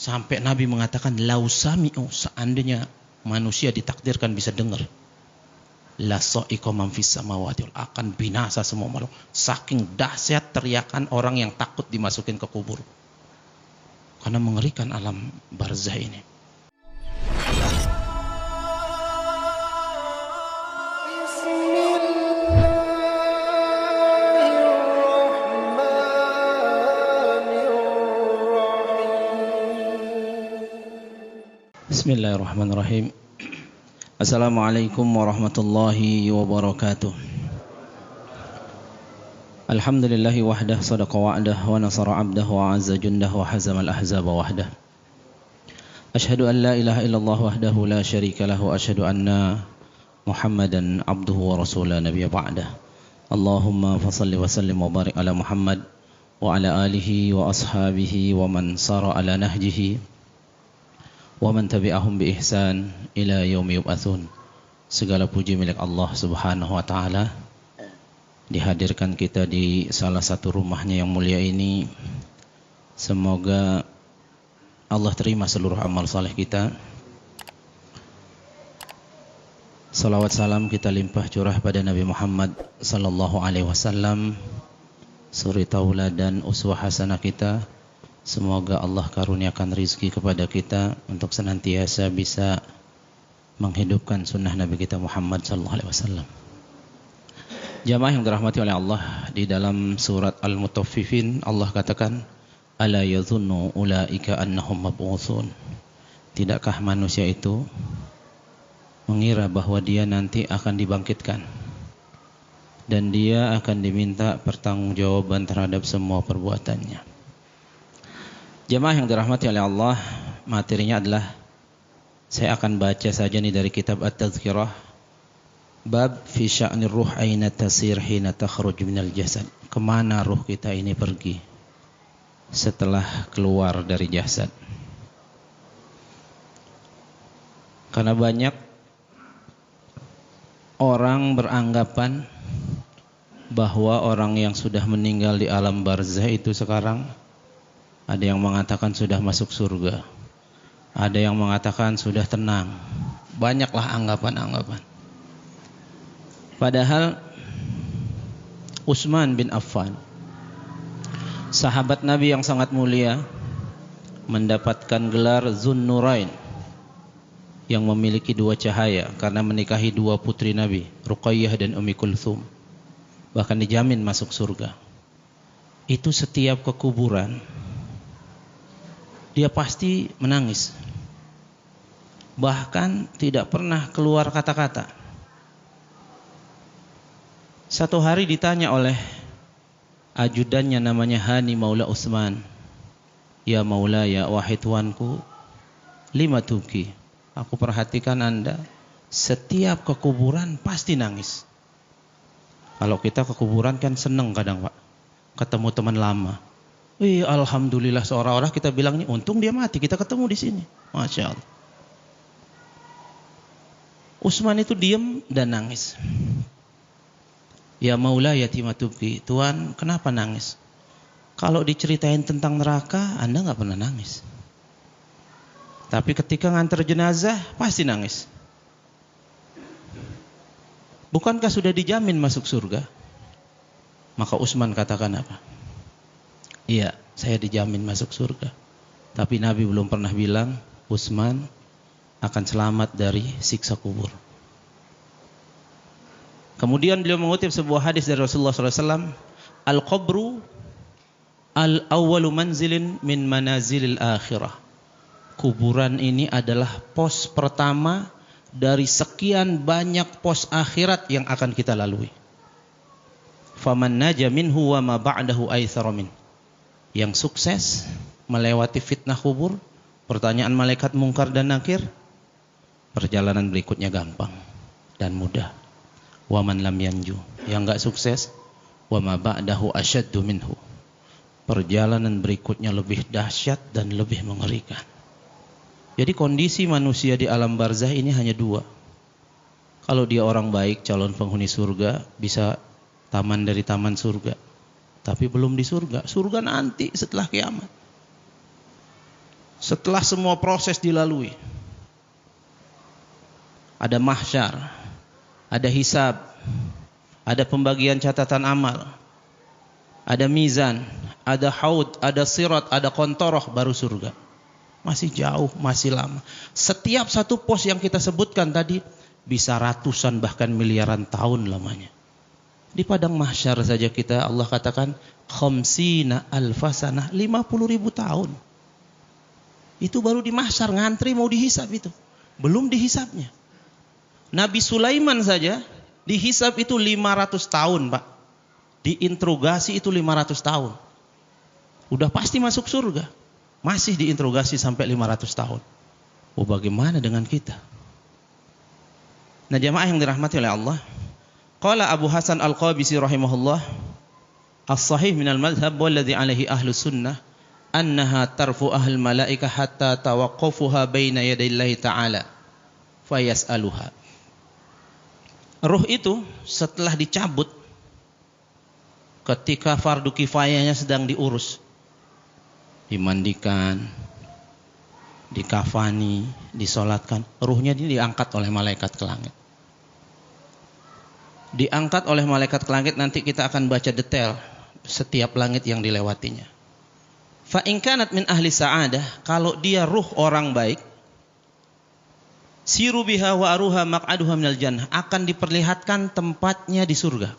Sampai Nabi mengatakan, lau sami'u, seandainya manusia ditakdirkan bisa dengar, la sa'iqa man fis samawati, akan binasa semua makhluk. Saking dahsyat teriakan orang yang takut dimasukin ke kubur. Karena mengerikan alam barzah ini. Bismillahirrahmanirrahim. Assalamualaikum warahmatullahi wabarakatuh. Alhamdulillahi wahdah, sadaqa wa'dah, wa nasara abdah, wa azza jundah, wa hazama al-ahzaba wahdah. Ashhadu an la ilaha illallah wahdahu la syarika lahu, wa ashhadu anna Muhammadan abduhu wa rasulah nabiyya ba'dah. Allahumma fasalli wa sallim wa barik ala Muhammad wa ala alihi wa ashabihi wa man sara ala nahjihi wa man tabi'ahum bi ihsan ila yaumi yub'atsun. Segala puji milik Allah Subhanahu wa taala. Dihadirkan kita di salah satu rumahnya yang mulia ini. Semoga Allah terima seluruh amal saleh kita. Salawat salam kita limpah curah pada Nabi Muhammad sallallahu alaihi wasallam, suri tauladan uswah hasanah kita. Semoga Allah karuniakan rizki kepada kita untuk senantiasa bisa menghidupkan sunnah Nabi kita Muhammad sallallahu alaihi wasallam. Jamaah yang dirahmati oleh Allah, di dalam surat Al-Mutaffifin Allah katakan, ala yadhunnu ulaika annahum mab'utsun. Tidakkah manusia itu mengira bahwa dia nanti akan dibangkitkan dan dia akan diminta pertanggungjawaban terhadap semua perbuatannya. Jemaah yang dirahmati oleh Allah, materinya adalah saya akan baca saja nih dari kitab At-Tadhkirah, bab fi sya'nir ruh aina tasir hina takhruj minal jasad. Kemana ruh kita ini pergi setelah keluar dari jasad? Karena banyak orang beranggapan bahwa orang yang sudah meninggal di alam barzah itu sekarang, ada yang mengatakan sudah masuk surga, ada yang mengatakan sudah tenang. Banyaklah anggapan-anggapan. Padahal Utsman bin Affan, sahabat Nabi yang sangat mulia, mendapatkan gelar Zunnurain, yang memiliki dua cahaya karena menikahi dua putri Nabi, Ruqayyah dan Ummi Kulthum. Bahkan dijamin masuk surga. Itu setiap ke kuburan dia pasti menangis. Bahkan tidak pernah keluar kata-kata. Satu hari ditanya oleh ajudannya namanya Hani Maula Utsman, ya Maula, ya wahai tuanku, lima tuki, aku perhatikan Anda setiap ke kuburan pasti nangis. Kalau kita ke kuburan kan seneng kadang Pak, ketemu teman lama. Wih, alhamdulillah, seolah-olah kita bilangnya untung dia mati, kita ketemu di sini. Masya Allah. Utsman itu diam dan nangis. Ya Maula yatimatubki, Tuhan kenapa nangis? Kalau diceritain tentang neraka, Anda nggak pernah nangis. Tapi ketika ngantar jenazah, pasti nangis. Bukankah sudah dijamin masuk surga? Maka Utsman katakan apa? Iya, saya dijamin masuk surga. Tapi Nabi belum pernah bilang Utsman akan selamat dari siksa kubur. Kemudian beliau mengutip sebuah hadis dari Rasulullah SAW, Al-qabru al-awwalu manzilin min manazilil akhirah. Kuburan ini adalah pos pertama dari sekian banyak pos akhirat yang akan kita lalui. Faman naja minhu wa ma ba'dahu aitsara min. Yang sukses melewati fitnah kubur, pertanyaan malaikat mungkar dan nakir, perjalanan berikutnya gampang dan mudah. Wa man lam yanju, yang enggak sukses, wa ma ba'dahu asyaddu minhu. Perjalanan berikutnya lebih dahsyat dan lebih mengerikan. Jadi kondisi manusia di alam barzah ini hanya dua. Kalau dia orang baik, calon penghuni surga, bisa taman dari taman surga. Tapi belum di surga. Surga nanti setelah kiamat. Setelah semua proses dilalui, ada mahsyar, ada hisab, ada pembagian catatan amal, ada mizan, ada haud, ada sirat, ada kontoroh, baru surga. Masih jauh, masih lama. Setiap satu pos yang kita sebutkan tadi bisa ratusan bahkan miliaran tahun lamanya. Di padang mahsyar saja kita, Allah katakan khamsina alfasanah, 50.000 tahun. Itu baru di mahsyar, ngantri mau dihisab itu. Belum dihisabnya. Nabi Sulaiman saja dihisab itu 500 tahun, Pak. Diinterogasi itu 500 tahun. Udah pasti masuk surga. Masih diinterogasi sampai 500 tahun. Oh, bagaimana dengan kita? Nah, jamaah yang dirahmati oleh Allah, qala Abu Hasan Al-Qabisi rahimahullah, as-sahih minal madhab walladhi alaihi ahlus sunnah annaha tarfu ahl malaikah hatta tawaqqufuha baina yadayillahi ta'ala fayas'aluha. Ruh itu setelah dicabut ketika fardu kifayahnya sedang diurus, dimandikan, dikafani, disolatkan, ruhnya diangkat oleh malaikat ke langit. Diangkat oleh malaikat ke langit, nanti kita akan baca detail setiap langit yang dilewatinya. Fa in kanat min ahli sa'adah, kalau dia ruh orang baik, siru biha wa aruha maq'aduha minal jannah, akan diperlihatkan tempatnya di surga.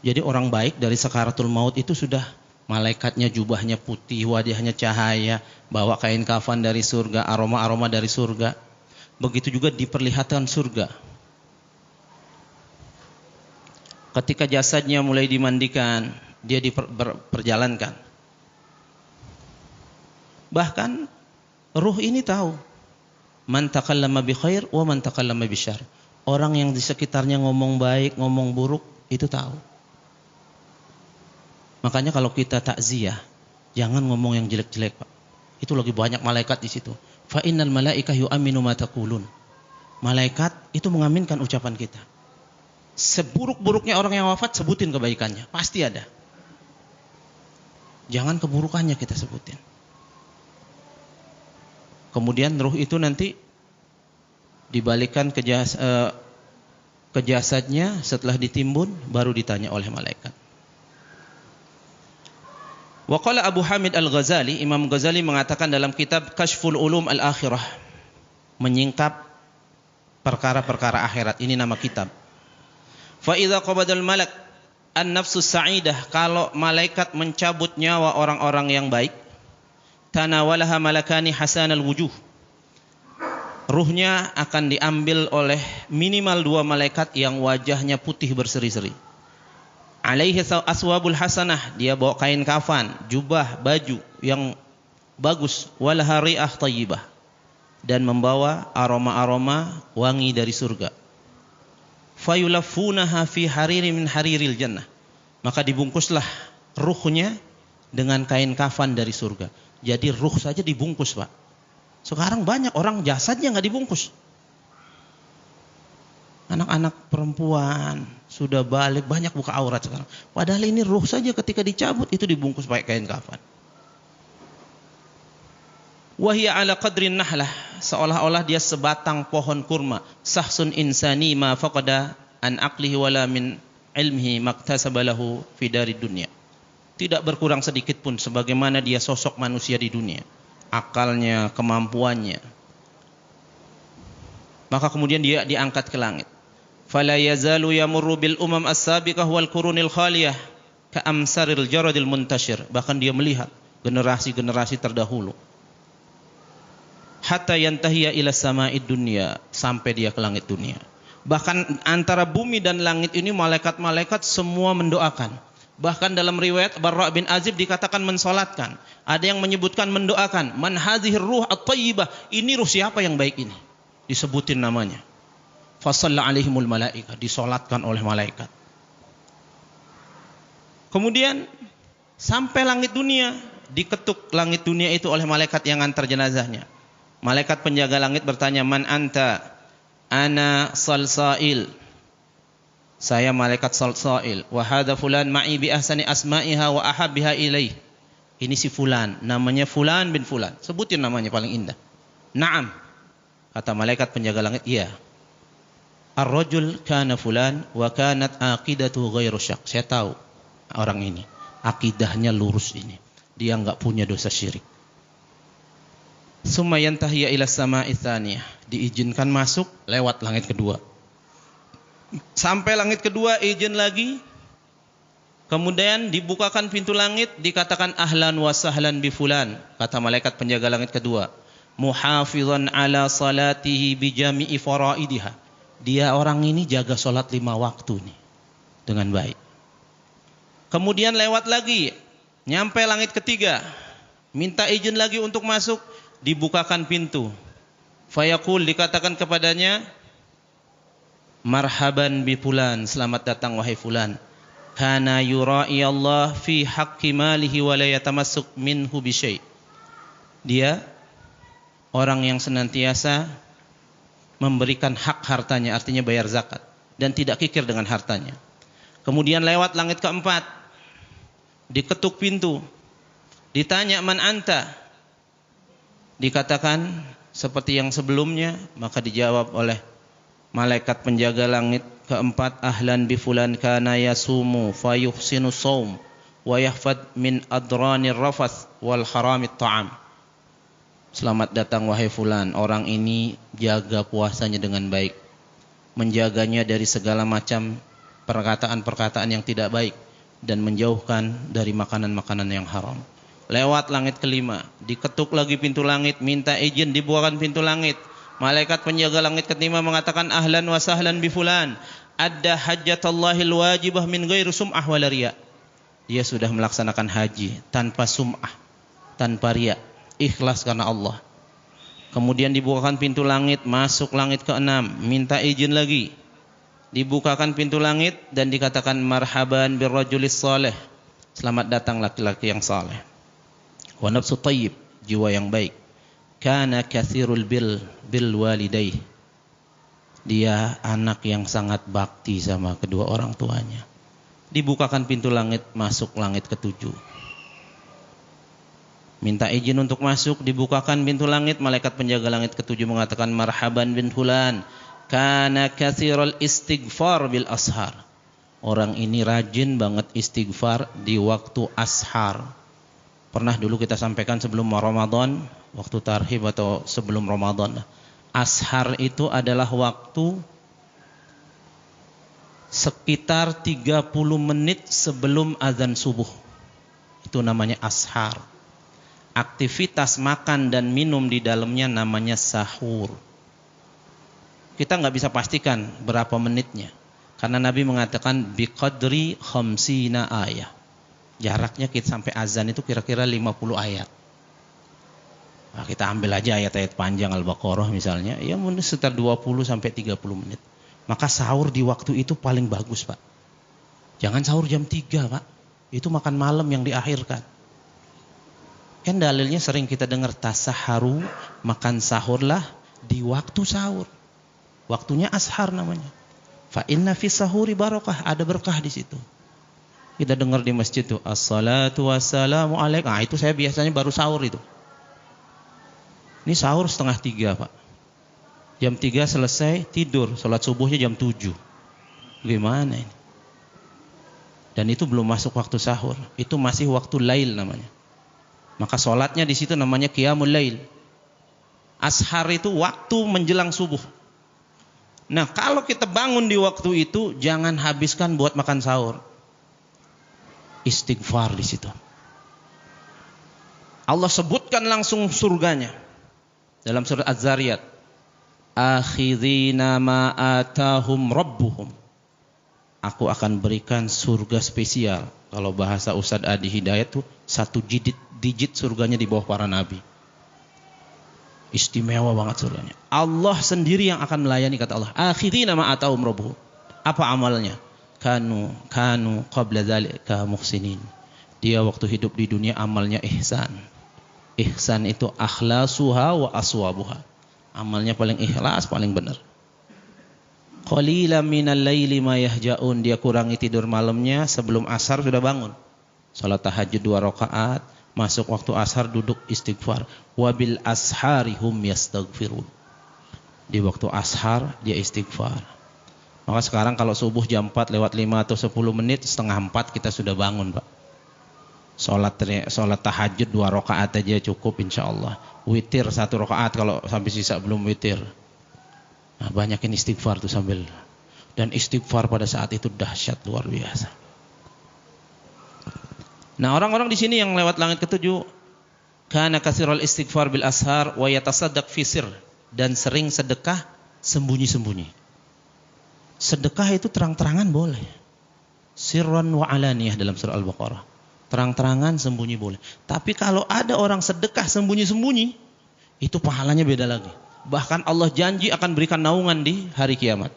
Jadi orang baik dari sakaratul maut itu sudah malaikatnya jubahnya putih, wajahnya cahaya, bawa kain kafan dari surga, aroma-aroma dari surga. Begitu juga diperlihatkan surga. Ketika jasadnya mulai dimandikan, dia diperjalankan. Bahkan ruh ini tahu man takallama bi khair wa man takallama bi syarr. Orang yang di sekitarnya ngomong baik, ngomong buruk, itu tahu. Makanya kalau kita takziah, jangan ngomong yang jelek-jelek, Pak. Itu lagi banyak malaikat di situ. Fa innal malaikah yu'minu ma taqulun. Malaikat itu mengaminkan ucapan kita. Seburuk-buruknya orang yang wafat, sebutin kebaikannya, pasti ada. Jangan keburukannya kita sebutin. Kemudian ruh itu nanti dibalikan ke jasadnya, setelah ditimbun baru ditanya oleh malaikat. Wa qala Abu Hamid Al-Ghazali, Imam Ghazali mengatakan dalam kitab Kashful Ulum Al-Akhirah, menyingkap perkara-perkara akhirat, ini nama kitab. Fa idza qabadal malak an-nafsus sa'idah, kalau malaikat mencabut nyawa orang-orang yang baik, tanawalaha malakani hasanal wujuh, ruhnya akan diambil oleh minimal 2 malaikat yang wajahnya putih berseri-seri. Alaihi aswabul hasanah, dia bawa kain kafan, jubah, baju yang bagus, walaha ri'ah thayyibah, dan membawa aroma-aroma wangi dari surga. Fayulaffunaha fi hariri min hariril jannah, maka dibungkuslah ruhnya dengan kain kafan dari surga. Jadi ruh saja dibungkus, Pak. Sekarang banyak orang jasadnya nggak dibungkus. Anak-anak perempuan sudah balik banyak buka aurat sekarang. Padahal ini ruh saja ketika dicabut itu dibungkus pakai kain kafan. Wahia ala qadrin nahlah, seolah-olah dia sebatang pohon kurma. Sahsun insani ma faqada an aqlihi wala min ilmihi maktasabalahu fi darid dunya. Tidak berkurang sedikit pun sebagaimana dia sosok manusia di dunia, akalnya, kemampuannya. Maka kemudian dia diangkat ke langit. Fala yazalu yamurru bil umam as-sabiqah wal qurunil khaliyah ka amsaril jaradil muntashir. Bahkan dia melihat generasi-generasi terdahulu. Hatta yantahiya ila sama'id dunya, sampai dia ke langit dunia. Bahkan antara bumi dan langit ini malaikat-malaikat semua mendoakan. Bahkan dalam riwayat Barra bin Azib dikatakan mensolatkan. Ada yang menyebutkan mendoakan. Man hadhir ruh at-tayyibah. Ini ruh siapa yang baik ini? Disebutin namanya. Fasalla alaihimul malaika. Disolatkan oleh malaikat. Kemudian sampai langit dunia. Diketuk langit dunia itu oleh malaikat yang antar jenazahnya. Malaikat penjaga langit bertanya, man anta? Ana salsail. Saya malaikat salsail. Wa hadha fulan ma'i bi ahsani asma'iha wa ahabbiha ilaih. Ini si fulan, namanya fulan bin fulan. Sebutin namanya paling indah. Naam. Kata malaikat penjaga langit, iya. Ar-rajul kana fulan wa kanat aqidatu ghairu syak. Saya tahu orang ini. Akidahnya lurus ini. Dia enggak punya dosa syirik. Summa yantahiya ila sama'i tsaniyah. Diizinkan masuk lewat langit kedua. Sampai langit kedua izin lagi. Kemudian dibukakan pintu langit, dikatakan ahlan wa sahlan bi fulan. Kata malaikat penjaga langit kedua, muhafizan ala salatihi bi jami'i faraidiha. Dia orang ini jaga salat 5 waktu nih dengan baik. Kemudian lewat lagi, nyampe langit ketiga, minta izin lagi untuk masuk, dibukakan pintu. Fayaqul, dikatakan kepadanya, marhaban bi fulan, selamat datang wahai fulan. Kana yura'i Allah fi haqqi malihi wa la yatamassuk minhu bi syai'. Dia orang yang senantiasa memberikan hak hartanya, artinya bayar zakat, dan tidak kikir dengan hartanya. Kemudian lewat langit keempat, diketuk pintu, ditanya man anta, dikatakan seperti yang sebelumnya, maka dijawab oleh malaikat penjaga langit keempat, ahlan bi fulan kana yasumu fayuhsinu shaum wa yahfad min adranir rafath wal haramit ta'am. Selamat datang wahai fulan, orang ini jaga puasanya dengan baik, menjaganya dari segala macam perkataan-perkataan yang tidak baik, dan menjauhkan dari makanan-makanan yang haram. Lewat langit kelima, diketuk lagi pintu langit, minta izin, dibukakan pintu langit. Malaikat penjaga langit kelima mengatakan ahlan wa sahlan bi fulan, adda hajjatallahil wajibah min ghairi sum'ah wala riya. Dia sudah melaksanakan haji tanpa sum'ah, tanpa riya, ikhlas karena Allah. Kemudian dibukakan pintu langit, masuk langit keenam, minta izin lagi. Dibukakan pintu langit dan dikatakan marhaban birrajulis saleh, selamat datang laki-laki yang saleh. Wa nafsu thayyib, jiwa yang baik. Kana katsirul bil walidayh. Dia anak yang sangat bakti sama kedua orang tuanya. Dibukakan pintu langit, masuk langit ketujuh. Minta izin untuk masuk, dibukakan pintu langit, malaikat penjaga langit ketujuh mengatakan marhaban bin fulan, kana katsirul istighfar bil ashar. Orang ini rajin banget istighfar di waktu ashar. Pernah dulu kita sampaikan sebelum Ramadan, waktu tarhib atau sebelum Ramadan. Ashar itu adalah waktu sekitar 30 menit sebelum azan subuh. Itu namanya ashar. Aktivitas makan dan minum di dalamnya namanya sahur. Kita nggak bisa pastikan berapa menitnya, karena Nabi mengatakan biqadri khamsina ayah. Jaraknya kita sampai azan itu kira-kira 50 ayat. Nah, kita ambil aja ayat-ayat panjang Al-Baqarah misalnya, ya mungkin sekitar 20 sampai 30 menit. Maka sahur di waktu itu paling bagus, Pak. Jangan sahur jam 3, Pak. Itu makan malam yang diakhirkan. Kan dalilnya sering kita dengar tasaharu, makan sahurlah di waktu sahur. Waktunya ashar namanya. Fa inna fi sahuri barakah, ada berkah di situ. Kita dengar di masjid itu assalatu wassalamu alaika. Nah, itu saya biasanya baru sahur itu. Ini sahur 2:30, Pak. Jam 3 selesai tidur, salat subuhnya jam 7. Gimana ini? Dan itu belum masuk waktu sahur, itu masih waktu lail namanya. Maka salatnya di situ namanya qiyamul lail. Ashar itu waktu menjelang subuh. Nah, kalau kita bangun di waktu itu, jangan habiskan buat makan sahur. Istighfar di situ. Allah sebutkan langsung surganya dalam surat Az-Zariyat. Akhidhina ma atahum rabbuhum. Aku akan berikan surga spesial. Kalau bahasa Ustadz Adi Hidayat tuh 1 digit surganya di bawah para nabi. Istimewa banget surganya. Allah sendiri yang akan melayani, kata Allah. Akhidhina ma atahum rabbuhum. Apa amalnya? Kanu qabla dzalika muhsinin. Dia waktu hidup di dunia amalnya ihsan. Ihsan itu akhlasuha wa aswabuha. Amalnya paling ikhlas, paling benar. Qalilan minal laili ma yahjaun. Dia kurangi tidur malamnya, sebelum asar sudah bangun. Salat tahajud 2 rakaat, Masuk waktu ashar duduk istighfar. Wabil asharihum yastaghfirun. Di waktu ashar dia istighfar. Maka sekarang kalau subuh jam 4 lewat 5 atau 10 menit, setengah 4 kita sudah bangun, Pak. Sholat tahajud 2 rakaat aja cukup insyaallah. Witir 1 rakaat kalau sampai sisa belum witir. Nah, banyakin istighfar tuh sambil. Dan istighfar pada saat itu dahsyat luar biasa. Nah, orang-orang di sini yang lewat langit ketujuh, kana katsirul istighfar bil ashar wa yatasaddaq fi sir, dan sering sedekah sembunyi-sembunyi. Sedekah itu terang-terangan boleh. Sirran wa alaniyah dalam surah Al-Baqarah. Terang-terangan, sembunyi boleh. Tapi kalau ada orang sedekah sembunyi-sembunyi, itu pahalanya beda lagi. Bahkan Allah janji akan berikan naungan di hari kiamat.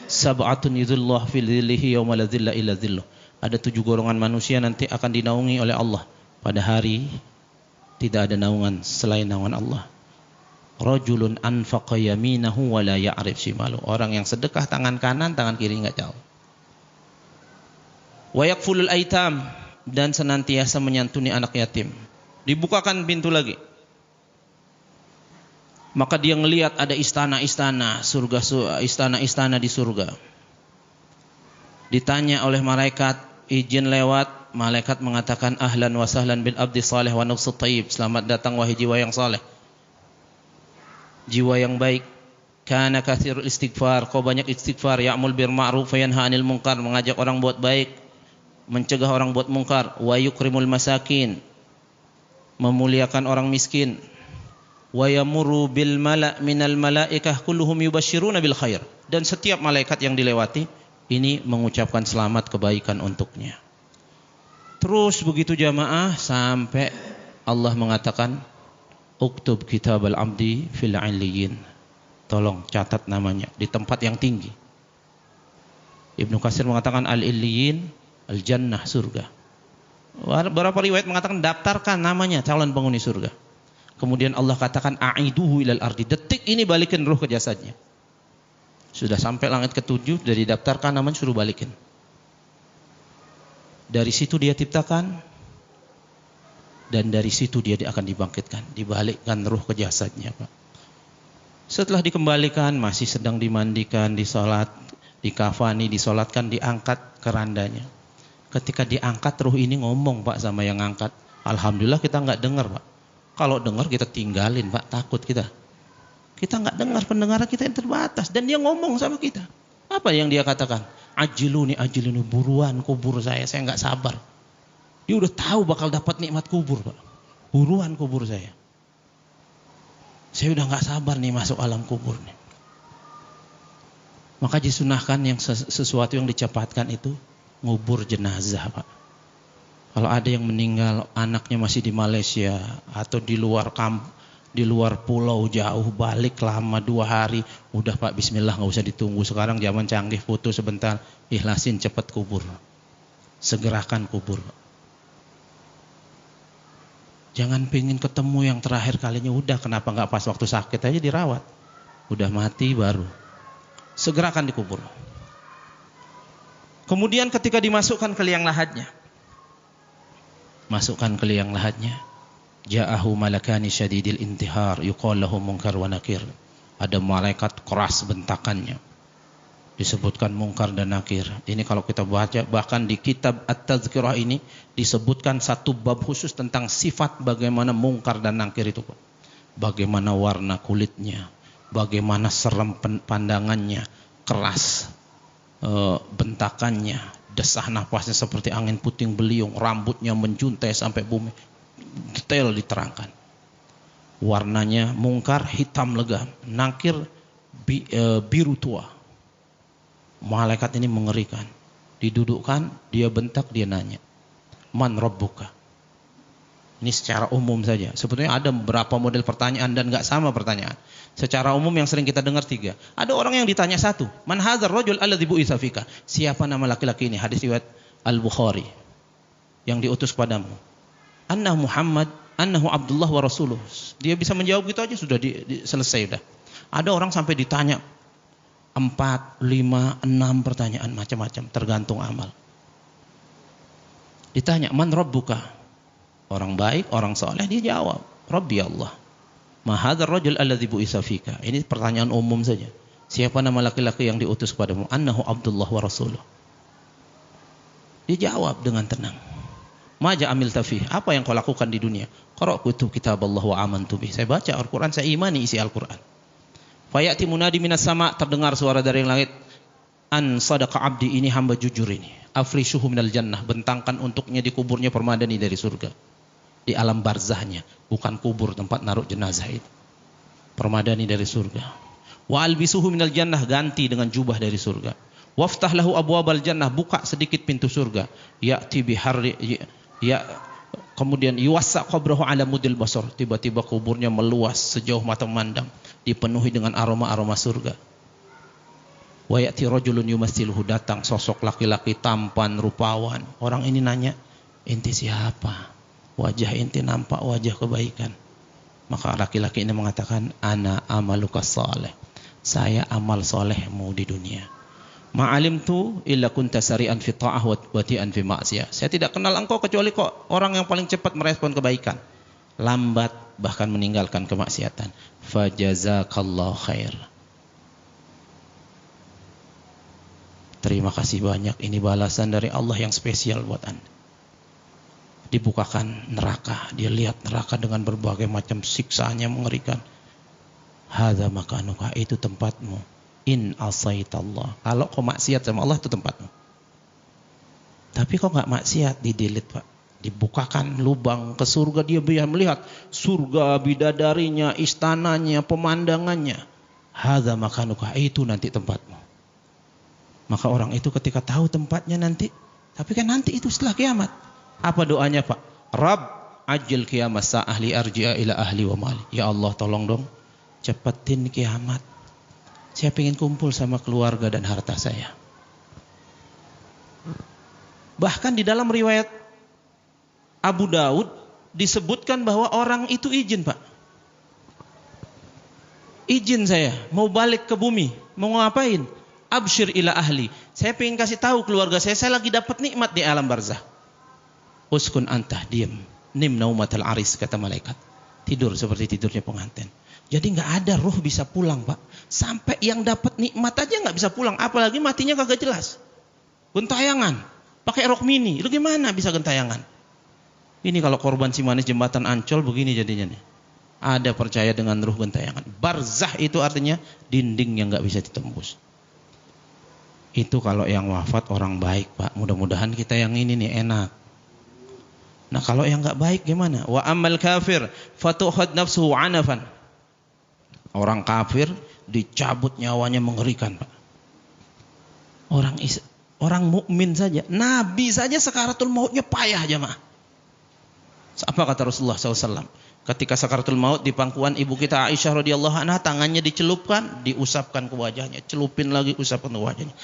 Sab'atun yudhillah fil dhillihi yawma la dhilla illa dhilluh. Ada 7 golongan manusia nanti akan dinaungi oleh Allah pada hari tidak ada naungan selain naungan Allah. Rajulun anfaqa yaminahu wa la ya'rif shimalu. Orang yang sedekah tangan kanan, tangan kiri enggak tahu. Wa yakfulul aitam, dan senantiasa menyantuni anak yatim. Dibukakan pintu lagi. Maka dia ngelihat ada istana-istana surga, istana-istana di surga. Ditanya oleh malaikat, izin lewat, malaikat mengatakan ahlan wa sahlan bil abdi salih wa nafsut thayyib. Selamat datang wahai jiwa yang saleh, jiwa yang baik. Kana katsirul istighfar, kau banyak istighfar. Ya'mul bil ma'ruf wa yanha 'anil munkar, mengajak orang buat baik, mencegah orang buat mungkar. Wa yukrimul masakin, memuliakan orang miskin. Wa yamuru bil mala' minal malaikah kulluhum yubashshiruna bil khair, dan setiap malaikat yang dilewati ini mengucapkan selamat kebaikan untuknya. Terus begitu jamaah sampai Allah mengatakan uktub kitabal abdi fil 'illiyin. Tolong catat namanya di tempat yang tinggi. Ibnu Katsir mengatakan al-illiyin al-jannah, surga. Beberapa riwayat mengatakan daftarkan namanya calon penghuni surga. Kemudian Allah katakan a'iduhu ilal ardi. Detik ini balikin ruh ke jasadnya. Sudah sampai langit ketujuh, sudah didaftarkan namanya, suruh balikin. Dari situ dia ciptakan, dan dari situ dia akan dibangkitkan, dibalikkan ruh ke jasadnya, Pak. Setelah dikembalikan, masih sedang dimandikan, disolat, dikafani, disolatkan, diangkat kerandanya. Ketika diangkat, ruh ini ngomong, Pak, sama yang angkat. Alhamdulillah kita nggak dengar, Pak. Kalau dengar kita tinggalin, Pak, takut kita. Kita nggak dengar, pendengaran kita yang terbatas, dan dia ngomong sama kita. Apa yang dia katakan? Ajiluni, buruan kubur saya nggak sabar. Dia udah tahu bakal dapat nikmat kubur, Pak. Buruan kubur saya. Saya udah nggak sabar nih masuk alam kubur nih. Maka disunahkan yang sesuatu yang dicepatkan itu ngubur jenazah, Pak. Kalau ada yang meninggal, anaknya masih di Malaysia atau di luar pulau jauh, balik lama 2 hari, udah Pak, bismillah, nggak usah ditunggu. Sekarang zaman canggih, foto sebentar, ikhlasin, cepat kubur, segerakan kubur. Jangan pengen ketemu yang terakhir kalinya, udah kenapa nggak pas waktu sakit aja dirawat, udah mati baru segerakan dikubur. Kemudian ketika dimasukkan ke liang lahatnya, masukkan ke liang lahatnya, ja'ahu malakani syadidil intihar yuqal lahu munkar wa nakir. Ada malaikat keras bentakannya, disebutkan munkar dan nakir. Ini kalau kita baca, bahkan di kitab At-Tazkirah ini disebutkan satu bab khusus tentang sifat bagaimana munkar dan nakir itu. Bagaimana warna kulitnya, bagaimana serem pandangannya, keras bentakannya, desah nafasnya seperti angin puting beliung, rambutnya menjuntai sampai bumi. Detail diterangkan. Warnanya mungkar hitam legam, nakir biru tua. Malaikat ini mengerikan. Didudukkan, dia bentak, dia nanya, man rabbuka. Ini secara umum saja. Sebetulnya ada beberapa model pertanyaan dan nggak sama pertanyaan. Secara umum yang sering kita dengar 3. Ada orang yang ditanya 1, man hadzal rajul alladzi bu'itsa fika. Siapa nama laki-laki ini? Hadis riwayat Al-Bukhari. Yang diutus padamu. Annahu Muhammad, annahu Abdullah wa rasuluh. Dia bisa menjawab gitu aja sudah selesai udah. Ada orang sampai ditanya 4, 5, 6 pertanyaan macam-macam, tergantung amal. Ditanya, man rabbuka? Orang baik, orang soleh, dia jawab, Rabbi Allah. Ma hadzal rajul alladzi bu'itsa fika. Ini pertanyaan umum saja. Siapa nama laki-laki yang diutus kepadamu? Annahu Abdullah wa rasuluh. Dia jawab dengan tenang. Maja amil tafih. Apa yang kau lakukan di dunia? Qara'tu kitab Allah wa amantu bih. Saya baca Al-Quran, saya imani isi Al-Quran. Fayati munadi minas sama, terdengar suara dari langit. An sadaqa abdi, ini hamba jujur ini. Afrishuhu minal jannah, bentangkan untuknya di kuburnya permadani dari surga. Di alam barzahnya, bukan kubur tempat naruh jenazah itu. Permadani dari surga. Wa albisuhu minal jannah, ganti dengan jubah dari surga. Waftah lahu abwabal jannah, buka sedikit pintu surga. Ya'ti biharri kemudian yuwassa qabrahu ala mudil basar, tiba-tiba kuburnya meluas sejauh mata memandang, dipenuhi dengan aroma-aroma surga. Wa ya'ti rajulun yumassiluhu, datang sosok laki-laki tampan rupawan. Orang ini nanya, "Ente siapa?" Wajah ente nampak wajah kebaikan. Maka laki-laki ini mengatakan, "Ana amaluka saleh." Saya amal solehmu di dunia. Ma'alimtu illa kunta sari'an fi ta'ah wa bati'an fi ma'siyah. Saya tidak kenal engkau kecuali kok orang yang paling cepat merespon kebaikan, lambat bahkan meninggalkan kemaksiatan. Fajazakallahu khair. Terima kasih banyak, ini balasan dari Allah yang spesial buat Anda. Dibukakan neraka, dia lihat neraka dengan berbagai macam siksaannya mengerikan. Hadza makanuka, itu tempatmu. In asaitallah, kalau kau maksiat sama Allah itu tempatmu. Tapi kau nggak maksiat, didilit Pak, dibukakan lubang ke surga, dia bisa melihat surga, bidadarinya, istananya, pemandangannya. Hadza makanuka, itu nanti tempatmu. Maka orang itu ketika tahu tempatnya nanti, tapi kan nanti itu setelah kiamat. Apa doanya Pak? Rabb ajil kiamat sa'ahli arji'a ila ahli wa mali. Ya Allah, tolong dong cepetin kiamat. Saya ingin kumpul sama keluarga dan harta saya. Bahkan di dalam riwayat Abu Daud disebutkan bahwa orang itu izin Pak. Izin saya, mau balik ke bumi. Mau ngapain? Absyir ila ahli. Saya ingin kasih tahu keluarga saya lagi dapat nikmat di alam barzah. Uskun antah, diam. Nim naumatal aris, kata malaikat. Tidur seperti tidurnya pengantin. Jadi nggak ada ruh bisa pulang Pak. Sampai yang dapat nikmat aja nggak bisa pulang. Apalagi matinya kagak jelas. Gentayangan. Pakai rok mini. Lu gimana bisa gentayangan? Ini kalau korban Cimanis jembatan Ancol begini jadinya nih. Ada percaya dengan ruh gentayangan. Barzah itu artinya dinding yang nggak bisa ditembus. Itu kalau yang wafat orang baik Pak. Mudah-mudahan kita yang ini nih enak. Nah kalau yang nggak baik gimana? Wa amal kafir fatuhad nafsuhu anafan. Orang kafir dicabut nyawanya mengerikan Pak. Orang mukmin saja, Nabi saja sakaratul mautnya payah jemaah. Apa kata Rasulullah SAW? Ketika sakaratul maut di pangkuan ibu kita Aisyah radhiyallahu anha, tangannya dicelupkan, diusapkan ke wajahnya, celupin lagi, usapkan ke wajahnya.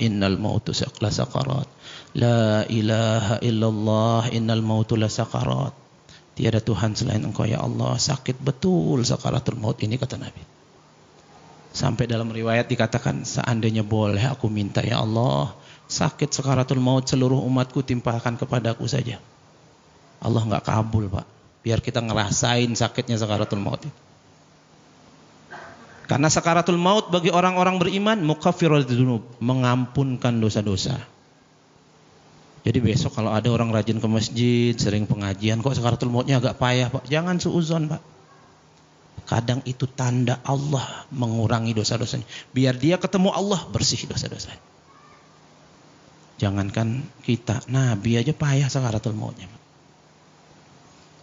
Innal mautu la sakarat. La ilaha illallah innal mautu la sakarat. Tiada Tuhan selain Engkau ya Allah, sakit betul sakaratul maut ini, kata Nabi. Sampai dalam riwayat dikatakan, seandainya boleh aku minta ya Allah, sakit sakaratul maut seluruh umatku timpakan kepadaku saja. Allah enggak kabul Pak. Biar kita ngerasain sakitnya sakaratul maut itu. Karena sakaratul maut bagi orang-orang beriman mukaffiratul dzunub, mengampunkan dosa-dosa. Jadi besok kalau ada orang rajin ke masjid, sering pengajian, kok sakaratul mautnya agak payah Pak, jangan suudzon Pak. Kadang itu tanda Allah mengurangi dosa-dosanya. Biar dia ketemu Allah bersih dosa-dosanya. Jangankan kita, Nabi aja payah sakaratul mautnya Pak.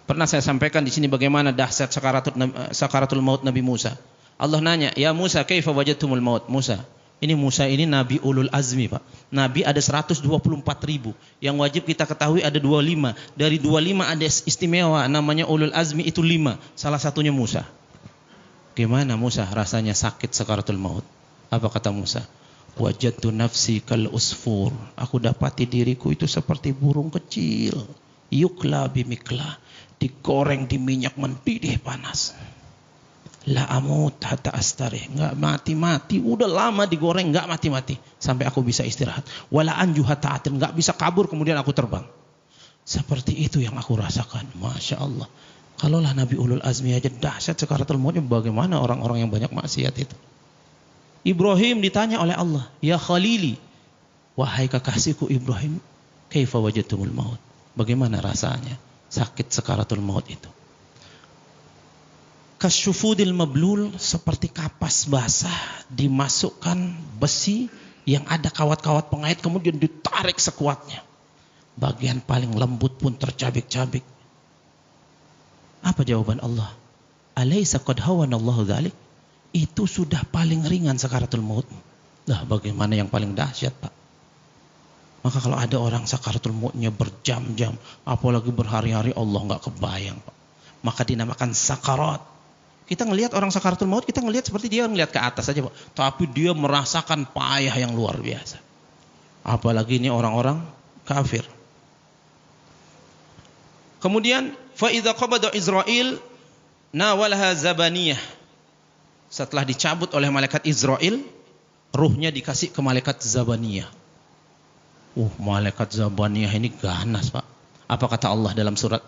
Pernah saya sampaikan di sini bagaimana dahsyat sakaratul maut Nabi Musa. Allah nanya, "Ya Musa, kaifa wajadtumul maut?" Musa ini Nabi ulul azmi Pak. Nabi ada 124.000. Yang wajib kita ketahui ada 25. Dari 25 ada istimewa namanya ulul azmi, itu 5. Salah satunya Musa. Gimana Musa rasanya sakit sakaratul maut? Apa kata Musa? Wajadtu nafsi kal usfur. Aku dapati diriku itu seperti burung kecil. Yukla bimikla. Digoreng di minyak mendidih panas. La amut hatta astarih, enggak mati-mati, udah lama digoreng enggak mati-mati sampai aku bisa istirahat. Wala anju hatta atin, enggak bisa kabur kemudian aku terbang. Seperti itu yang aku rasakan. Masya Allah. Kalaulah Nabi Ulul Azmi aja dahsyat sakaratul mautnya, bagaimana orang-orang yang banyak maksiat itu? Ibrahim ditanya oleh Allah, ya Khalili, wahai kekasihku Ibrahim, kaifa wajadtumul maut? Bagaimana rasanya sakit sakaratul maut itu? Kasyufudil mablul, seperti kapas basah dimasukkan besi yang ada kawat-kawat pengait kemudian ditarik sekuatnya. Bagian paling lembut pun tercabik-cabik. Apa jawaban Allah? Alaysa qad hawanallahu dzalik? Itu sudah paling ringan sakaratul maut. Lah bagaimana yang paling dahsyat, Pak? Maka kalau ada orang sakaratul mautnya berjam-jam, apalagi berhari-hari, Allah nggak kebayang, Pak. Maka dinamakan sakarat. Kita ngelihat orang sakaratul maut, kita ngelihat seperti dia ngelihat ke atas saja, Pak. Tapi dia merasakan payah yang luar biasa. Apalagi ini orang-orang kafir. Kemudian fa idza qabada Israil nawalaha zabaniyah. Setelah dicabut oleh malaikat Israil, ruhnya dikasih ke malaikat Zabaniyah. Malaikat Zabaniyah ini ganas, Pak. Apa kata Allah dalam surat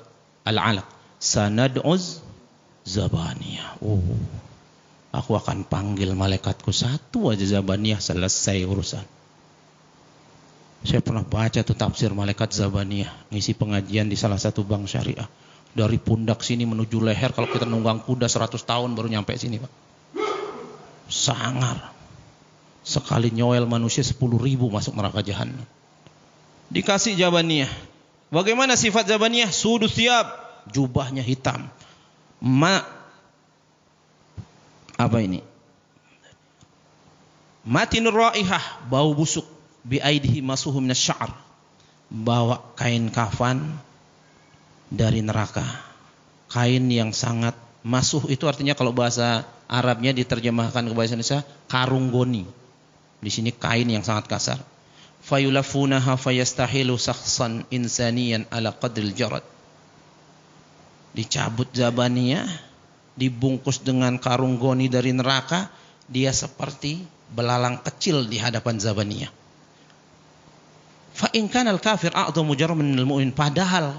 Al-Alaq? Sanad'uz Zabaniyah. Aku akan panggil malaikatku satu aja Zabaniyah, selesai urusan. Saya pernah baca tuh tafsir malaikat Zabaniyah, ngisi pengajian di salah satu bank syariah. Dari pundak sini menuju leher, kalau kita nunggang kuda 100 tahun baru nyampe sini, Pak. Sangar. Sekali nyoel manusia 10.000 masuk neraka jahanam. Dikasih Zabaniyah. Bagaimana sifat Zabaniyah? Sudus siap, jubahnya hitam. Apa ini? Matinur raihah, bau busuk. Bi aidihi masuhu minasy-sya'r, bawa kain kafan dari neraka. Kain yang sangat masuh itu artinya kalau bahasa Arabnya diterjemahkan ke bahasa Indonesia karung goni. Di sini kain yang sangat kasar. Fayulafunaha fayastahilu shakhsan insaniyan ala qadril jarad. Dicabut Zabaniyah, dibungkus dengan karung goni dari neraka, dia seperti belalang kecil di hadapan Zabaniyah. Fa in kana al-kafir a'dhamu jarman minal mu'min, padahal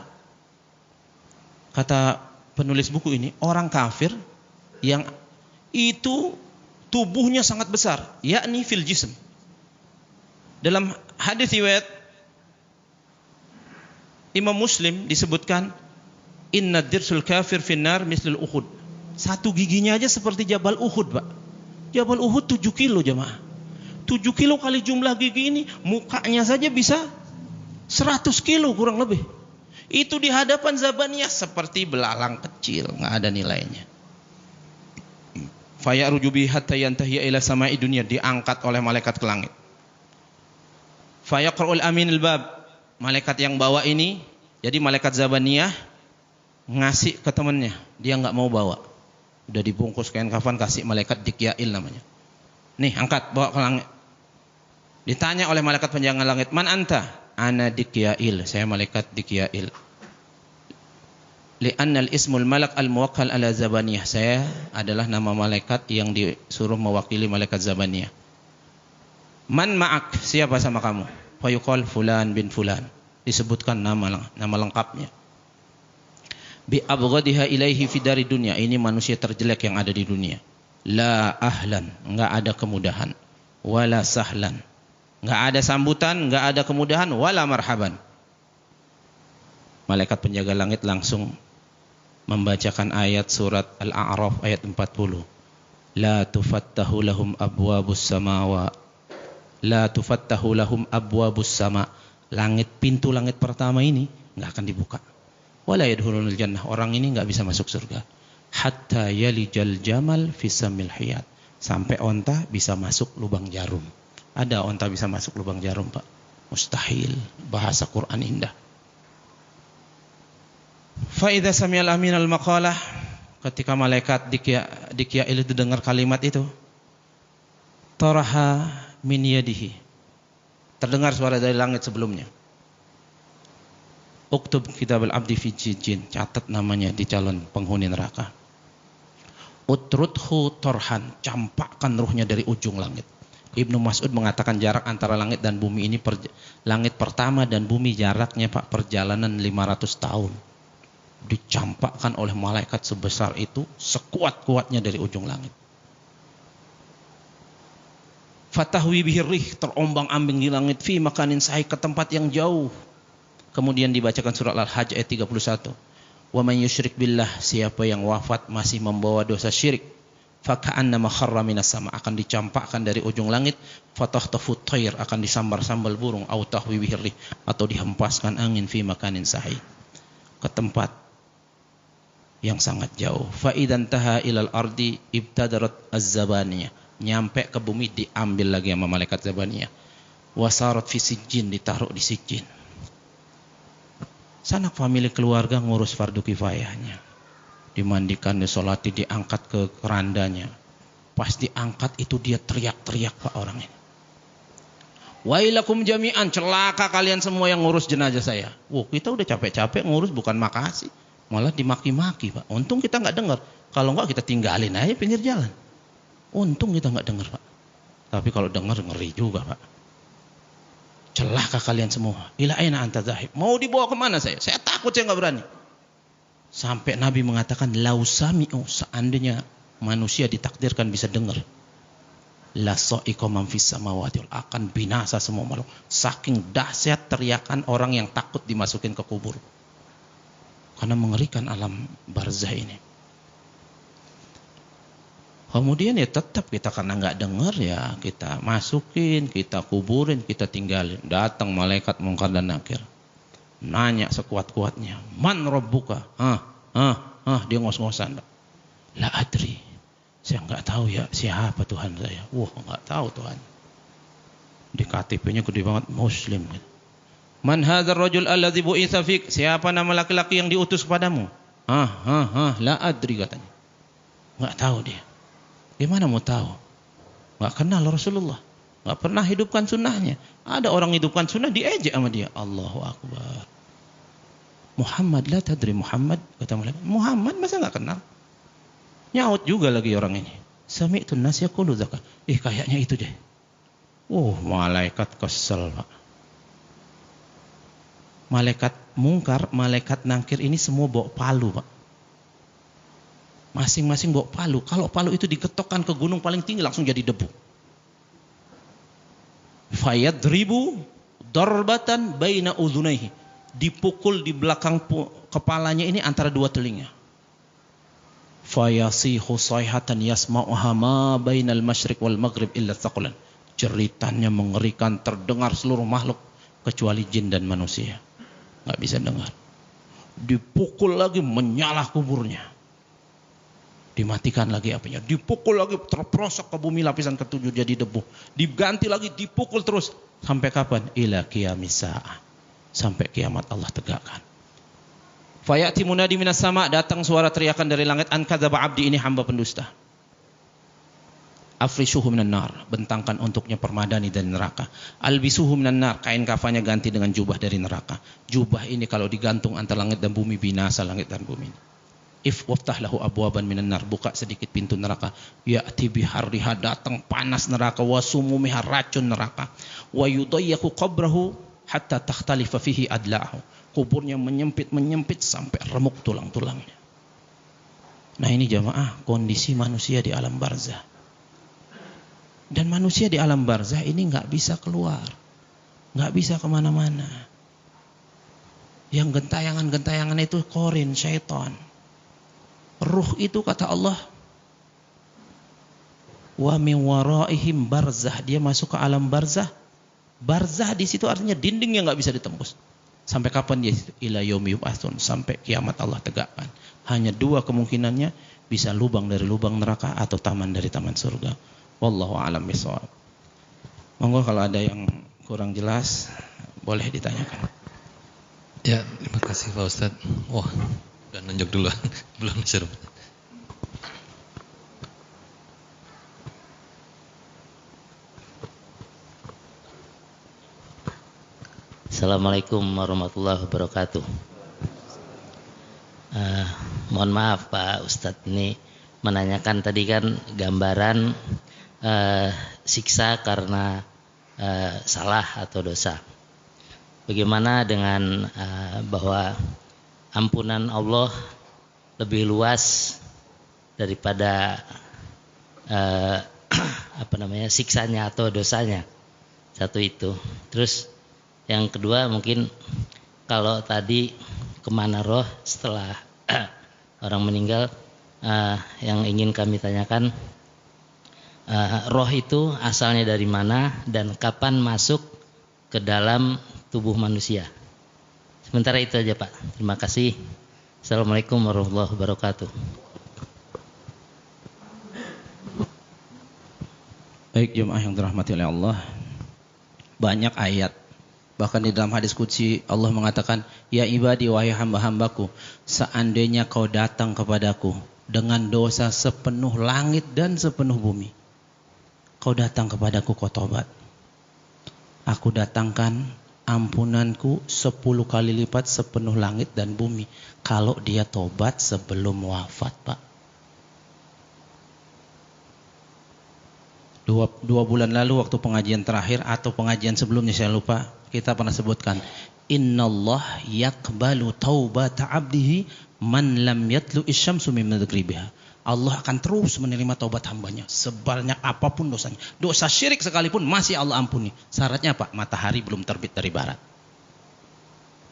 kata penulis buku ini, orang kafir yang itu tubuhnya sangat besar, yakni fil jism. Dalam hadis riwayat Imam Muslim disebutkan, inna dirsul kafir finnar mislul Uhud. Satu giginya aja seperti Jabal Uhud, Pak. Jabal Uhud 7 kilo jemaah. 7 kilo kali jumlah gigi ini, mukanya saja bisa 100 kilo kurang lebih. Itu di hadapan Zabaniyah seperti belalang kecil, nggak ada nilainya. Faya'ruju bihi hatta yantahiya ila sama'i dunya, diangkat oleh malaikat ke langit. Fayaqra'ul aminul bab, malaikat yang bawa ini, jadi malaikat Zabaniyah ngasih ke temannya, dia nggak mau bawa. Udah dibungkus kain kafan, kasih malaikat Dikyail namanya. Nih, angkat, bawa ke langit. Ditanya oleh malaikat penjaga langit, man anta? Ana Dikyail, saya malaikat Dikyail. Li'annal ismul malak al-muwakkal ala Zabaniyah, saya adalah nama malaikat yang disuruh mewakili malaikat Zabaniyah. Man ma'ak, siapa sama kamu? Fayuqal fulan bin fulan, disebutkan nama lengkapnya. Bi abghadiha ilaihi fi dari dunya, ini manusia terjelek yang ada di dunia. La ahlan, enggak ada kemudahan. Wala sahlan, enggak ada sambutan, enggak ada kemudahan. Wala marhaban. Malaikat penjaga langit langsung membacakan ayat surat Al-A'raf ayat 40. La tufattahu lahum abwabus samawa. La tufattahu lahum abwabus sama. Langit, pintu langit pertama ini enggak akan dibuka. Wala yadkhulunal jannah, orang ini enggak bisa masuk surga. Hatta yalijal jamal fisamil hiyat, sampai onta bisa masuk lubang jarum. Ada onta bisa masuk lubang jarum, Pak? Mustahil. Bahasa Quran indah. Fa idza sami'al amin al maqalah, ketika malaikat Dikyail itu dengar kalimat itu, taraha min yadihi, terdengar suara dari langit sebelumnya. Uktub kitabul abdi fi jin, catat namanya di calon penghuni neraka. Utrudhu torhan, campakkan ruhnya dari ujung langit. Ibnu Mas'ud mengatakan jarak antara langit dan bumi ini, langit pertama dan bumi jaraknya Pak perjalanan 500 tahun. Dicampakkan oleh malaikat sebesar itu, sekuat-kuatnya dari ujung langit. Fatahwi bihir rih, terombang-ambing di langit, fi makanin sahih, ke tempat yang jauh. Kemudian dibacakan surat Al-Hajj ayat 31. Wa man yusyrik billah, siapa yang wafat masih membawa dosa syirik, faka'annama kharra minas sama, akan dicampakkan dari ujung langit, fatahtafu thair, akan disambar-sambal burung, au tahwi bihir rih, atau dihempaskan angin, fi makanin sahih, ke tempat yang sangat jauh. Fa idan taha ilal ardi ibtadarat az-zabaniyah, nyampe ke bumi diambil lagi sama malaikat zabaniyah. Wasarat fi sijjin, ditaruh di sijjin. Sanak famili keluarga ngurus fardu kifayahnya, dimandikan, disolati, diangkat ke kerandanya. Pas diangkat itu dia teriak-teriak Pak orang ini. Wailakum jami'an, celaka kalian semua yang ngurus jenazah saya. Kita udah capek-capek ngurus, bukan makasih, malah dimaki-maki Pak. Untung kita nggak dengar. Kalau nggak kita tinggalin aja pinggir jalan. Untung kita nggak dengar Pak. Tapi kalau dengar ngeri juga Pak. Celaka kalian semua. Ila aina anta zahib. Mau dibawa kemana saya? Saya takut, saya nggak berani. Sampai Nabi mengatakan lausami'u, seandainya manusia ditakdirkan bisa dengar, la sa'iqa man fis samawati, akan binasa semua makhluk. Saking dahsyat teriakan orang yang takut dimasukin ke kubur. Karena mengerikan alam barzah ini. Kemudian ya tetap kita karena nggak dengar ya kita masukin, kita kuburin, kita tinggalin. Datang malaikat Munkar dan Nakir. Nanya sekuat-kuatnya, man rabbuka? Dia ngos-ngosan. La adri, saya nggak tahu ya siapa Tuhan saya. Nggak tahu Tuhan. Di KTP-nya gede banget Muslim. Man hadzal rajul alladzi bu'itsa fik? Siapa nama laki-laki yang diutus kepadamu? La adri katanya. Nggak tahu dia. Gimana mau tahu? Nggak kenal Rasulullah. Nggak pernah hidupkan sunnahnya. Ada orang hidupkan sunnah diejek sama dia. Allahu Akbar. Muhammad, la tadri Muhammad, kata malaikat. Muhammad masa nggak kenal? Nyaut juga lagi orang ini. Sami'tun nas yaqulu dzaka. Kayaknya itu deh. Malaikat kesel Pak. Malaikat Munkar, malaikat Nakir ini semua bawa palu Pak. Masing-masing bawa palu. Kalau palu itu digetokkan ke gunung paling tinggi langsung jadi debu. Fayadribu darbatan baina udhunaihi, dipukul di belakang kepalanya ini antara dua telinga. Fayasihu sayhatan yasma'uha ma bainal masyriq wal maghrib illa thaqulan. Jeritannya mengerikan, terdengar seluruh makhluk kecuali jin dan manusia. Enggak bisa dengar. Dipukul lagi menyala kuburnya. Dimatikan lagi apinya, dipukul lagi, terprosok ke bumi lapisan ketujuh jadi debu, diganti lagi, dipukul terus sampai kapan? Ila qiyamis saah, sampai kiamat Allah tegakkan. Fayati munadi minas sama, datang suara teriakan dari langit, an kadzaba abdi, ini hamba pendusta. Afrishuhu minan nar, bentangkan untuknya permadani dari neraka. Albisuhu minan nar, kain kafannya ganti dengan jubah dari neraka. Jubah ini kalau digantung antara langit dan bumi, binasa langit dan bumi. If waftah lahu abwaban minan nar, buka sedikit pintu neraka. Ya'ti biharriha, datang panas neraka, wa sumumiha, racun neraka. Wa yudayyaku qabrahu hatta takhtalifa fihi adla'ahu. Kuburnya menyempit sampai remuk tulang-tulangnya. Nah ini jamaah kondisi manusia di alam barzah. Dan manusia di alam barzah ini nggak bisa keluar, nggak bisa kemana-mana. Yang gentayangan-gentayangan itu korin, syaitan. Ruh itu kata Allah, wa min waraihim barzah, dia masuk ke alam barzah. Barzah di situ artinya dinding yang nggak bisa ditembus. Sampai kapan dia? Ila yaumi yub'atsun, sampai kiamat Allah tegakkan. Hanya dua kemungkinannya, bisa lubang dari lubang neraka atau taman dari taman surga. Wallahu a'lam bishawab. Monggo kalau ada yang kurang jelas boleh ditanyakan. Ya, terima kasih Pak Ustadz. Wah, udah nunjuk dulu, belum disuruh. Assalamualaikum warahmatullahi wabarakatuh. Mohon maaf Pak Ustadz, ini menanyakan tadi kan gambaran siksa karena salah atau dosa. Bagaimana dengan bahwa ampunan Allah lebih luas daripada siksanya atau dosanya. Satu itu. Terus yang kedua mungkin kalau tadi kemana roh setelah orang meninggal, yang ingin kami tanyakan, roh itu asalnya dari mana dan kapan masuk ke dalam tubuh manusia. Sementara itu aja Pak. Terima kasih. Assalamualaikum warahmatullahi wabarakatuh. Baik jemaah yang dirahmati oleh Allah, banyak ayat, bahkan di dalam hadis qudsi Allah mengatakan, ya ibadi wahai hamba-hambaku, seandainya kau datang kepadaku dengan dosa sepenuh langit dan sepenuh bumi, kau datang kepadaku kau tobat, aku datangkan ampunanku 10 kali lipat sepenuh langit dan bumi kalau dia tobat sebelum wafat Pak. Dua bulan lalu waktu pengajian terakhir atau pengajian sebelumnya saya lupa, kita pernah sebutkan, innallah yaqbalu taubata abdihi man lam yatlu isyamsu min maghribiha. Allah akan terus menerima taubat hambanya sebanyak apapun dosanya. Dosa syirik sekalipun masih Allah ampuni. Syaratnya apa? Matahari belum terbit dari barat.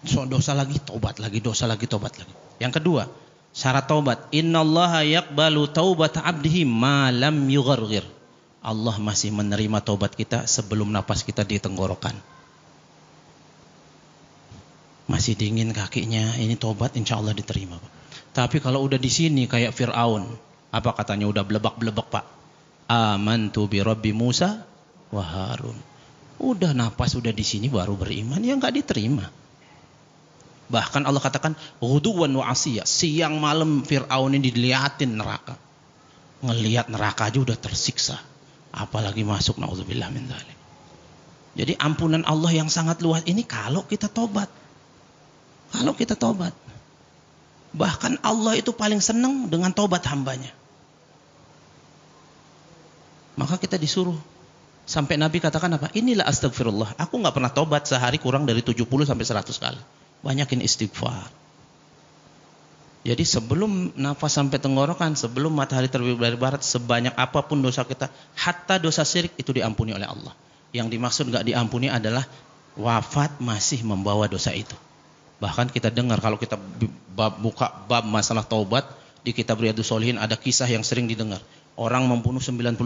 So, dosa lagi tobat lagi, dosa lagi tobat lagi. Yang kedua, syarat taubat, innallaha yaqbalu taubata abdihi ma lam yugharghir. Allah masih menerima taubat kita sebelum napas kita di tenggorokan. Masih dingin kakinya, ini taubat insya Allah diterima Pak. Tapi kalau udah di sini kayak Fir'aun, apa katanya udah belebak-belebak Pak. Amantu bi Rabbi Musa wa Harun. Udah napas udah di sini baru beriman, ya enggak diterima. Bahkan Allah katakan ghuduwan wa asiyya, siang malam Fir'aun ini dilihatin neraka. Ngelihat neraka aja udah tersiksa, apalagi masuk, naudzubillah min dzalik. Jadi ampunan Allah yang sangat luas ini kalau kita tobat. Kalau kita tobat. Bahkan Allah itu paling senang dengan tobat hambanya. Maka kita disuruh. Sampai Nabi katakan apa? Inilah astagfirullah. Aku gak pernah tobat sehari kurang dari 70 sampai 100 kali. Banyakin istighfar. Jadi sebelum nafas sampai tenggorokan, sebelum matahari terbit dari barat, sebanyak apapun dosa kita, hatta dosa syirik itu diampuni oleh Allah. Yang dimaksud gak diampuni adalah wafat masih membawa dosa itu. Bahkan kita dengar kalau kita buka bab masalah taubat di kitab Riyadhus Shalihin, ada kisah yang sering didengar. Orang membunuh 99,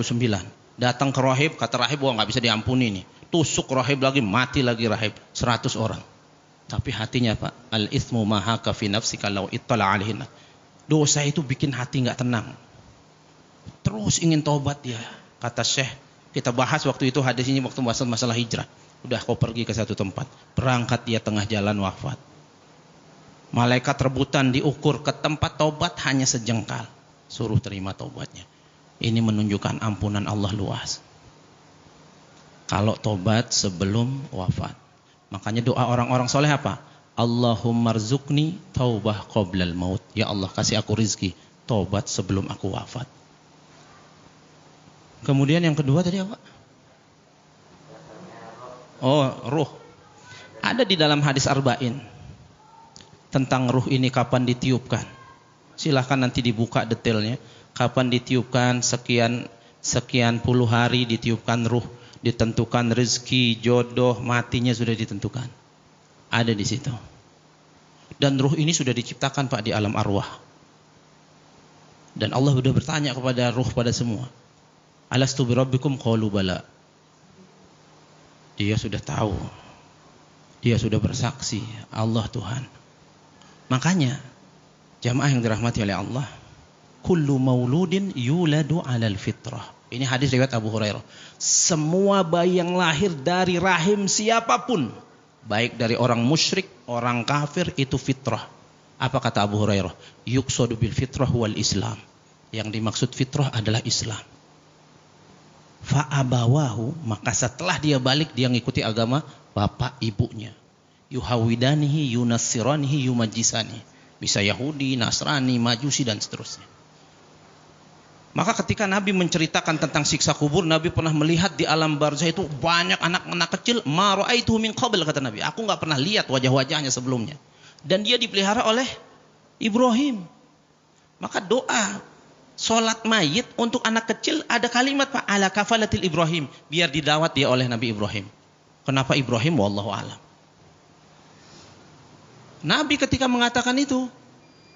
datang ke rahib, kata rahib, wah nggak bisa diampuni nih. Tusuk rahib lagi, mati lagi rahib, 100 orang. Tapi hatinya Pak, al-ithmu mahaka fi nafsika law ittala alaihinna. Dosa itu bikin hati nggak tenang. Terus ingin taubat dia. Kata Syekh, kita bahas waktu itu hadis ini waktu bahas masalah hijrah. Udah kau pergi ke satu tempat, berangkat dia tengah jalan wafat. Malaikat rebutan diukur ke tempat taubat hanya sejengkal. Suruh terima taubatnya. Ini menunjukkan ampunan Allah luas. Kalau taubat sebelum wafat. Makanya doa orang-orang soleh apa? Allahumma rzuqni taubah qoblal maut. Ya Allah kasih aku rizki taubat sebelum aku wafat. Kemudian yang kedua tadi apa? Oh, ruh. Ada di dalam hadis Arba'in. Tentang ruh ini kapan ditiupkan. Silahkan nanti dibuka detailnya. Kapan ditiupkan, sekian puluh hari ditiupkan ruh, ditentukan rezeki, jodoh, matinya sudah ditentukan. Ada di situ. Dan ruh ini sudah diciptakan Pak di alam arwah. Dan Allah sudah bertanya kepada ruh pada semua. Alastu birabbikum qalu bala. Dia sudah tahu. Dia sudah bersaksi, Allah Tuhan. Makanya jamaah yang dirahmati oleh Allah, kullu mauludin yuladu 'alal fitrah. Ini hadis riwayat Abu Hurairah. Semua bayi yang lahir dari rahim siapapun, baik dari orang musyrik, orang kafir, itu fitrah. Apa kata Abu Hurairah? Yuqsadu bil fitrah wal Islam. Yang dimaksud fitrah adalah Islam. Fa abawahu, maka setelah dia balik dia ngikuti agama bapak ibunya. Yuhawidanihi, yunassiranihi, yumajjisani. Bisa Yahudi, Nasrani, Majusi dan seterusnya. Maka ketika Nabi menceritakan tentang siksa kubur, Nabi pernah melihat di alam barzah itu banyak anak-anak kecil. Ma ra'aituhu min qabl, kata Nabi. Aku enggak pernah lihat wajah-wajahnya sebelumnya. Dan dia dipelihara oleh Ibrahim. Maka doa salat mayit untuk anak kecil ada kalimat Pak, ala kafalatil Ibrahim, biar didawat dia oleh Nabi Ibrahim. Kenapa Ibrahim? Wallahu a'lam. Nabi ketika mengatakan itu,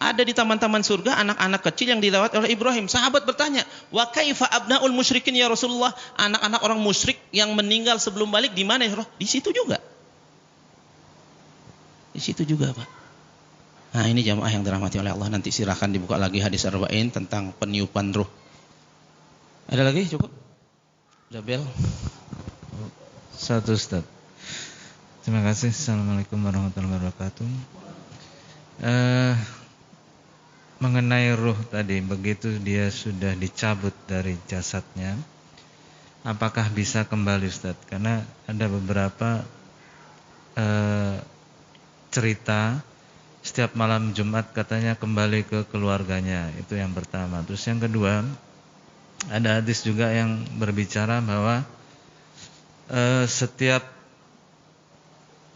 ada di taman-taman surga anak-anak kecil yang didawat oleh Ibrahim. Sahabat bertanya, wa kaifa abnaul musyrikin ya Rasulullah? Anak-anak orang musyrik yang meninggal sebelum balik di mana ya Rasul? Di situ juga. Di situ juga, Pak. Nah, ini jamaah yang dirahmati oleh Allah. Nanti silakan dibuka lagi hadis arba'in tentang peniupan ruh. Ada lagi? Cukup? Udah bel? Satu, Ustaz. Terima kasih. Assalamualaikum warahmatullahi wabarakatuh. Mengenai ruh tadi, begitu dia sudah dicabut dari jasadnya, apakah bisa kembali, Ustaz? Karena ada beberapa cerita setiap malam Jumat katanya kembali ke keluarganya. Itu yang pertama. Terus yang kedua, ada hadis juga yang berbicara bahwa setiap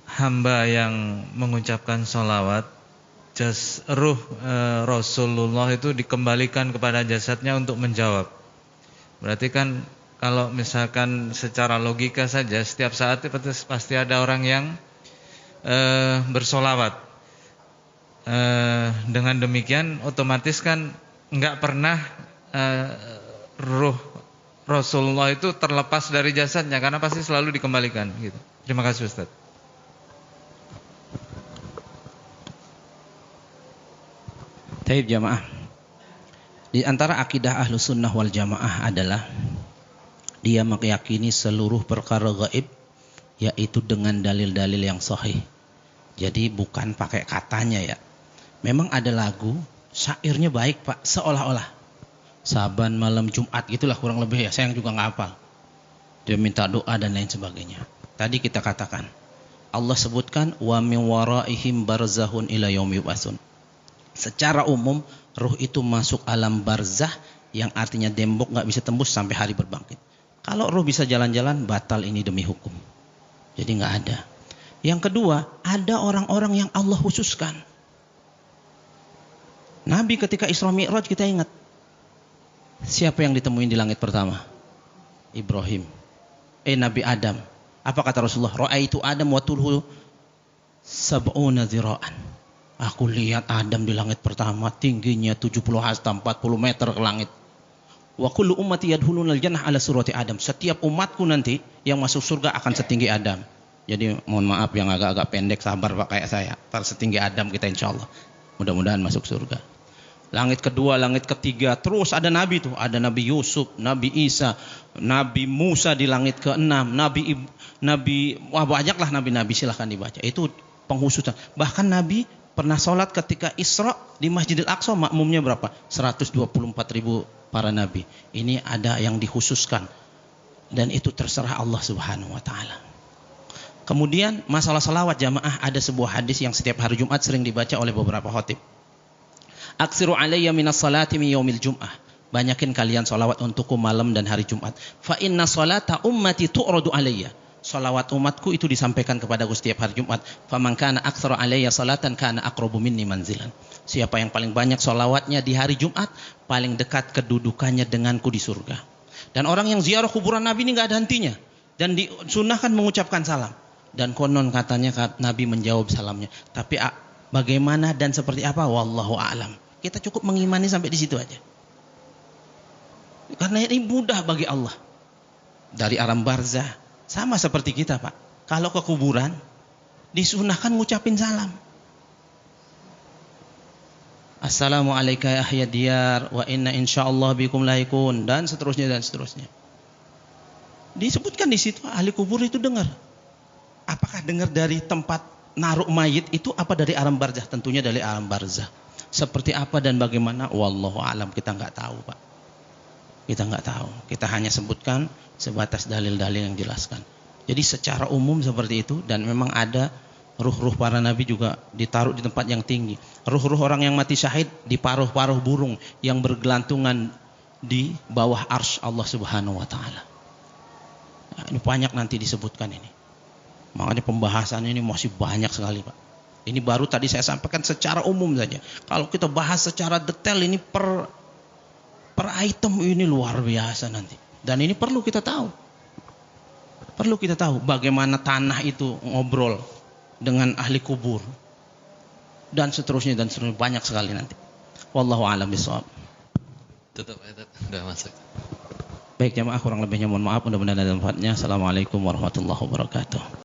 hamba yang mengucapkan sholawat, ruh Rasulullah itu dikembalikan kepada jasadnya untuk menjawab. Berarti kan kalau misalkan secara logika saja setiap saat pasti ada orang yang bersolawat. Dengan demikian otomatis kan nggak pernah ruh Rasulullah itu terlepas dari jasadnya, karena pasti selalu dikembalikan gitu. Terima kasih, Ustaz. Taib jamaah. Di antara akidah ahlu sunnah wal jamaah adalah dia meyakini seluruh perkara gaib, yaitu dengan dalil-dalil yang sahih. Jadi bukan pakai katanya ya. Memang ada lagu, syairnya baik Pak, seolah-olah Saban malam Jumat gitulah kurang lebih ya. Saya juga nggak hafal. Dia minta doa dan lain sebagainya. Tadi kita katakan Allah sebutkan wa min waraihim barzahun ila yaumi yub'atsun. Secara umum ruh itu masuk alam barzah yang artinya tembok nggak bisa tembus sampai hari berbangkit. Kalau ruh bisa jalan-jalan, batal ini demi hukum. Jadi nggak ada. Yang kedua, ada orang-orang yang Allah khususkan. Nabi ketika Isra Mi'raj kita ingat. Siapa yang ditemuin di langit pertama? Ibrahim. Nabi Adam. Apa kata Rasulullah? Ra'aitu Adam wa tulhu sab'una dzira'an. Aku lihat Adam di langit pertama tingginya 70 hasta 40 meter ke langit. Wa kullu ummati yadkhuluna al-jannah ala surati Adam. Setiap umatku nanti yang masuk surga akan setinggi Adam. Jadi mohon maaf yang agak-agak pendek, sabar Pak kayak saya. Ntar setinggi Adam kita insyaallah. Mudah-mudahan masuk surga. Langit kedua, langit ketiga, terus ada nabi tuh, ada Nabi Yusuf, Nabi Isa, Nabi Musa di langit ke-6, wah banyaklah nabi-nabi, silahkan dibaca. Itu penghususan. Bahkan Nabi pernah sholat ketika Isra di Masjidil Aqsa, makmumnya berapa? 124.000 para nabi. Ini ada yang dikhususkan dan itu terserah Allah Subhanahu wa taala. Kemudian masalah salawat jamaah, ada sebuah hadis yang setiap hari Jumat sering dibaca oleh beberapa khatib. Aksiru alayya minas salati min yaumil jum'ah. Banyakin kalian salawat untukku malam dan hari Jumat. Fa inna salata ummati tu'radu alayya. Salawat umatku itu disampaikan kepadaku setiap hari Jumat. Faman kana aktsara alayya salatan kana aqrabu minni manzilan. Siapa yang paling banyak salawatnya di hari Jumat, paling dekat kedudukannya denganku di surga. Dan orang yang ziarah kuburan Nabi ini enggak ada hentinya. Dan disunnahkan mengucapkan salam. Dan konon katanya Nabi menjawab salamnya. Tapi bagaimana dan seperti apa? Wallahu a'lam. Kita cukup mengimani sampai di situ aja. Karena ini mudah bagi Allah. Dari alam barzah sama seperti kita, Pak. Kalau ke kuburan disunahkan ngucapin salam. Assalamualaikum ya ahya diyar wa inna insyaallah bikum laikun dan seterusnya dan seterusnya. Disebutkan di situ ahli kubur itu dengar. Apakah dengar dari tempat naruh mayit itu apa dari alam barzah? Tentunya dari alam barzah. Seperti apa dan bagaimana? Wallahu a'lam, kita nggak tahu, Pak. Kita nggak tahu. Kita hanya sebutkan sebatas dalil-dalil yang jelaskan. Jadi secara umum seperti itu, dan memang ada ruh-ruh para nabi juga ditaruh di tempat yang tinggi. Ruh-ruh orang yang mati syahid di paruh-paruh burung yang bergelantungan di bawah arsy Allah Subhanahu wa taala. Nah, ini banyak nanti disebutkan ini. Makanya pembahasannya ini masih banyak sekali, Pak. Ini baru tadi saya sampaikan secara umum saja. Kalau kita bahas secara detail ini per item ini luar biasa nanti. Dan ini perlu kita tahu. Perlu kita tahu bagaimana tanah itu ngobrol dengan ahli kubur. Dan seterusnya banyak sekali nanti. Wallahu a'lam bishawab. Tutup udah masuk. Baik jamaah, kurang lebihnya mohon maaf, mudah-mudahan ada manfaatnya. Assalamualaikum warahmatullahi wabarakatuh.